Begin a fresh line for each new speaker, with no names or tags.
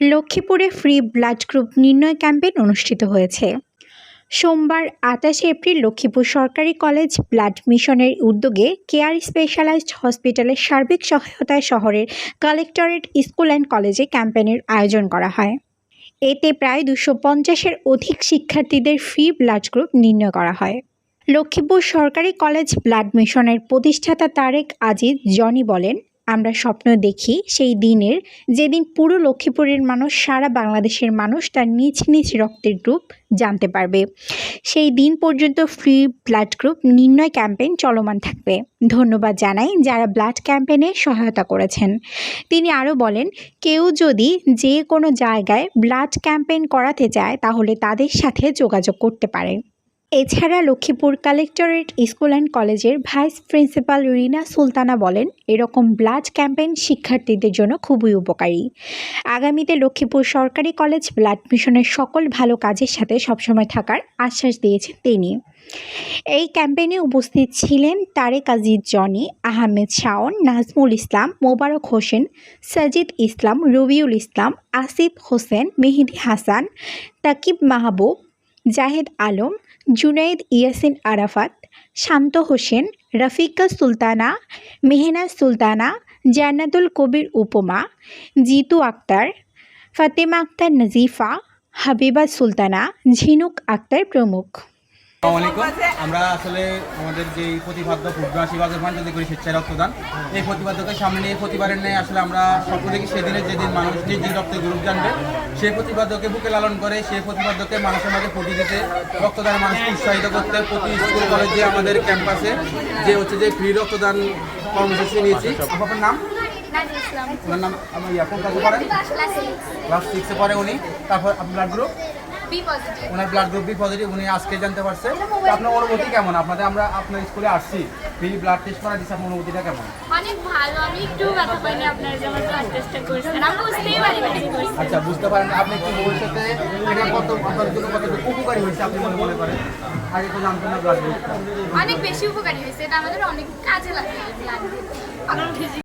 লক্ষ্মীপুরে free blood group নির্ণয় campaign অনুষ্ঠিত হয়েছে। সোমবার ২৮ এপ্রিল লক্ষ্মীপুর সরকারি কলেজ ব্লাড মিশনের উদ্যোগে কেয়ার স্পেশালাইজড হসপিটালের সার্বিক সহায়তায় শহরের কালেক্টরেট স্কুল অ্যান্ড কলেজে ক্যাম্পেইনের আয়োজন করা হয়। এতে প্রায় ২৫০-এর অধিক শিক্ষার্থীদের ফ্রি ব্লাড গ্রুপ নির্ণয় করা হয়। লক্ষ্মীপুর সরকারি কলেজ ব্লাড মিশনের প্রতিষ্ঠাতা তারেক আজিজ জনি বলেন, আমরা স্বপ্ন দেখি সেই দিনের যেদিন পুরো লক্ষ্মীপুরের মানুষ, সারা বাংলাদেশের মানুষ তার নিজ নিজ রক্তের গ্রুপ জানতে পারবে। সেই দিন পর্যন্ত ফ্রি ব্লাড গ্রুপ নির্ণয় ক্যাম্পেইন চলমান থাকবে। ধন্যবাদ জানাই যারা ব্লাড ক্যাম্পেইনে সহায়তা করেছেন। তিনি আরও বলেন, কেউ যদি যে কোনো জায়গায় ব্লাড ক্যাম্পেইন করাতে চায় তাহলে তাদের সাথে যোগাযোগ করতে পারে। এছাড়া লক্ষ্মীপুর কালেক্টরেট স্কুল অ্যান্ড কলেজের ভাইস প্রিন্সিপাল রিনা সুলতানা বলেন, এরকম ব্লাড ক্যাম্পেইন শিক্ষার্থীদের জন্য খুবই উপকারী। আগামীতে লক্ষ্মীপুর সরকারি কলেজ ব্লাড মিশনের সকল ভালো কাজের সাথে সবসময় থাকার আশ্বাস দিয়েছেন তিনি। এই ক্যাম্পেইনে উপস্থিত ছিলেন তারেক আজিজ জনি, আহমেদ শাওন, নাজমুল ইসলাম, মোবারক হোসেন, সাজিদ ইসলাম, রবিউল ইসলাম, আসিফ হোসেন, মেহেদি হাসান, তাকিব মাহবুব, জাহেদ আলম, জুনাইদ ইয়াসিন আরাফাত, শান্ত হোসেন, রফিকা সুলতানা, মেহনাজ সুলতানা, জান্নাতুল কবির উপমা, জিতু আক্তার, ফাতেমা আক্তার নাজিফা, হাবিবা সুলতানা, ঝিনুক আক্তার প্রমুখ।
আমরা আসলে আমাদের যে প্রতিপাদ্য ক্ষুদ্রাশী বাজার যদি করি স্বেচ্ছায় রক্তদান, এই প্রতিপাদ্যকে সামনে নিয়ে প্রতিবারের নেই আসলে আমরা স্বপ্ন দেখি সেদিনের যেদিন মানুষ নিজ রক্তের গ্রুপ জানবে, সেই প্রতিপাদ্যকে বুকে লালন করে সেই প্রতিপাদ্যকে মানুষের মাঝে ফুটে দিতে, রক্তদানের মানুষকে উৎসাহিত করতে প্রতি স্কুল কলেজে আমাদের ক্যাম্পাসে যে ফ্রি রক্তদান কর্মসূচি নিয়েছি। আপনার নাম? ওনার নাম আমার কোন কাজে পড়েন? ক্লাস 6-এ পড়ে উনি। তারপর আপনার গ্রুপ ওনার ব্লাড গ্রুপ বি পজিটিভ, উনি আজকে জানতে পারছে। আপনার অনুভূতি কেমন? আমরা আপনার স্কুলে আসছি, ফ্রি ব্লাড টেস্ট করা দিচ্ছে, আপনার অনুভূতিটা কেমন?
অনেক ভালো, আমি একটু ব্যথা পাইনি আপনারা যেমন ব্লাড টেস্টটা করেছেন, আমি বুঝতেই পারিনি।
আচ্ছা, বুঝতে পারেন। আপনি কি ভবিষ্যতে এটা কত আপনার জন্য কতটুকু উপকারী হয়েছে আপনি মনে করেন? আগে তো জানতেন না ব্লাড গ্রুপটা।
অনেক বেশি উপকারী হয়েছে, এটা আমাদের অনেক কাজে লাগে ব্লাড।